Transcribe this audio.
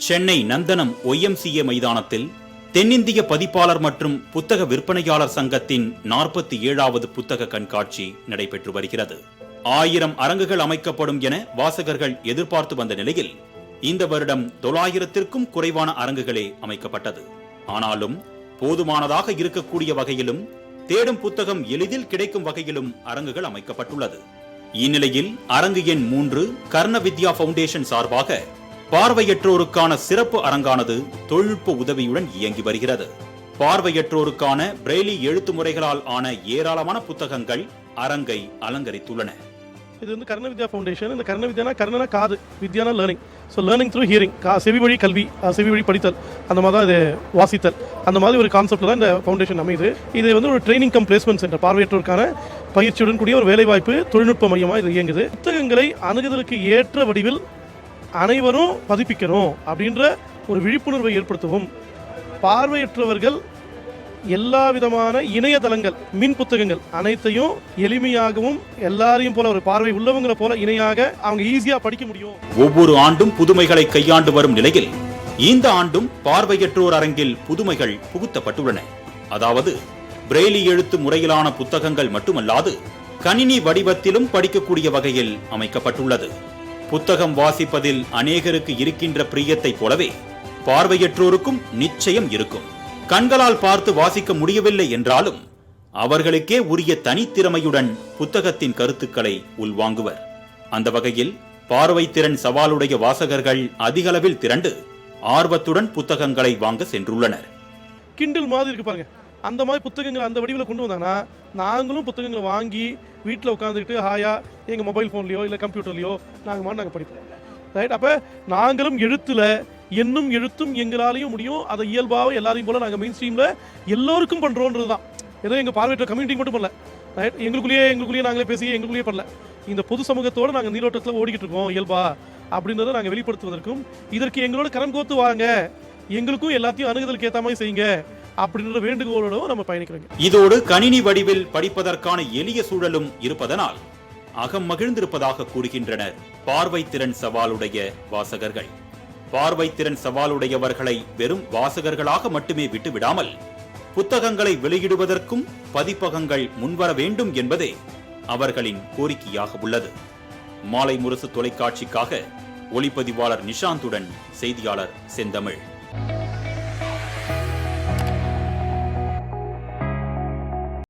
சென்னை நந்தனம் OMCA மைதானத்தில் தென்னிந்திய பதிப்பாளர் மற்றும் புத்தக விற்பனையாளர் சங்கத்தின் 47வது புத்தக கண்காட்சி நடைபெற்று வருகிறது. 1000 அரங்குகள் அமைக்கப்படும் என வாசகர்கள் எதிர்பார்த்து வந்த நிலையில் இந்த வருடம் 900க்கும் குறைவான அரங்குகளே அமைக்கப்பட்டது. ஆனாலும் போதுமானதாக இருக்கக்கூடிய வகையிலும் தேடும் புத்தகம் எளிதில் கிடைக்கும் வகையிலும் அரங்குகள் அமைக்கப்பட்டுள்ளது. இந்நிலையில் அரங்கு எண் 3 கர்ண வித்யா பவுண்டேஷன் சார்பாக பார்வையற்றோருக்கான சிறப்பு அரங்கானது தொழில்நுட்ப உதவியுடன் இயங்கி வருகிறது. பார்வையற்றோருக்கான பிரெய்லி எழுத்து முறைகளால் ஆன ஏராளமான புத்தகங்கள் அரங்கை அலங்கரித்துள்ளன. இது வந்து கர்ண வித்யா ஃபவுண்டேஷன். இந்த கர்ண வித்யானா கர்ணனா காது, வித்யானா learning. So learning through hearing, செவி வழி கல்வி, செவி வழி படித்தல், அந்த மாதிரி தான் இது வாசித்தல், அந்த மாதிரி ஒரு கான்செப்டில் தான் இந்த ஃபவுண்டேஷன் அமையுது. இது வந்து ஒரு ட்ரைனிங் கம் பிளேஸ்மெண்ட் சென்டர், பார்வையற்றோருக்கான பயிற்சியுடன் கூடிய ஒரு வேலைவாய்ப்பு தொழில்நுட்ப மையமாக இது இயங்குது. புத்தகங்களை அணுகுதலுக்கு ஏற்ற வடிவில் அனைவரும் பதிப்பிக்கணும் அப்படின்ற ஒரு விழிப்புணர்வை ஏற்படுத்தவும், பார்வையற்றவர்கள் எல்லா விதமான இணையதளங்கள், மின் புத்தகங்கள் அனைத்தையும் எளிமையாகவும் எல்லாரையும் போல ஒரு பார்வை உள்ளவங்களை போல இணையாக அவங்க ஈஸியா படிக்க முடியும். ஒவ்வொரு ஆண்டும் புதுமைகளை கையாண்டு வரும் நிலையில் இந்த ஆண்டும் பார்வையற்றோர் அரங்கில் புதுமைகள் புகுத்தப்பட்டுள்ளன. அதாவது பிரெய்லி எழுத்து முறையிலான புத்தகங்கள் மட்டுமல்லாது கணினி வடிவத்திலும் படிக்கக்கூடிய வகையில் அமைக்கப்பட்டுள்ளது. புத்தகம் வாசிப்பதில் அநேகருக்கு இருக்கின்ற பிரியத்தை போலவே பார்வையற்றோருக்கும் நிச்சயம் இருக்கும். கண்களால் பார்த்து வாசிக்க முடியவில்லை என்றாலும் அவர்களுக்கே உரிய தனித்திறமையுடன் புத்தகத்தின் கருத்துக்களை உள்வாங்குவர். அந்த வகையில் பார்வை திறன் சவாலுடைய வாசகர்கள் அதிகளவில் திரண்டு ஆர்வத்துடன் புத்தகங்களை வாங்க சென்றுள்ளனர். கிண்டில் மாதிரி இருக்கு பாருங்க, அந்த மாதிரி புத்தகங்கள் அந்த வடிவில் கொண்டு வந்தாங்கன்னா நாங்களும் புத்தகங்களை வாங்கி வீட்டில் உட்காந்துக்கிட்டு ஹாயா எங்கள் மொபைல் ஃபோன்லையோ இல்லை கம்ப்யூட்டர்லையோ நாங்கள் படிப்போம். ரைட்? அப்போ நாங்களும் எழுத்துல என்னும் எழுத்தும் எங்களாலையும் முடியும், அதை இயல்பாக எல்லாரையும் போல நாங்கள் மெயின் ஸ்ட்ரீமில் எல்லோருக்கும் பண்ணுறோன்றது தான். ஏதோ எங்கள் பார்வையற்ற கம்யூனிட்டி மட்டும் பண்ணல, ரைட்? எங்களுக்குள்ளேயே நாங்களே பேசி எங்களுக்குள்ளேயே பண்ணல, இந்த பொது சமூகத்தோடு நாங்கள் நீரோட்டத்தில் ஓடிக்கிட்டு இருக்கோம் இயல்பா அப்படின்றத நாங்கள் வெளிப்படுத்துவதற்கும், இதற்கு எங்களோட கரம் கோத்து வாங்க, எங்களுக்கும் எல்லாத்தையும் அணுகுதலுக்கு ஏற்ற மாதிரி செய்யுங்க அப்படின்ற வேண்டுகோளோட நம்ம பயணிக்கிறோம். இதோடு கணினி வடிவில் படிப்பதற்கான எளிய சூழலும் இருப்பதனால் அகம் மகிழ்ந்திருப்பதாக கூறுகின்றனர் பார்வை திறன் சவாலுடைய வாசகர்கள். பார்வை திறன் சவாலுடையவர்களை வெறும் வாசகர்களாக மட்டுமே விட்டுவிடாமல் புத்தகங்களை வெளியிடுவதற்கும் பதிப்பகங்கள் முன்வர வேண்டும் என்பதே அவர்களின் கோரிக்கையாக உள்ளது. மாலை முரசு தொலைக்காட்சிக்காக ஒளிப்பதிவாளர் நிஷாந்துடன் செய்தியாளர் செந்தமிழ்.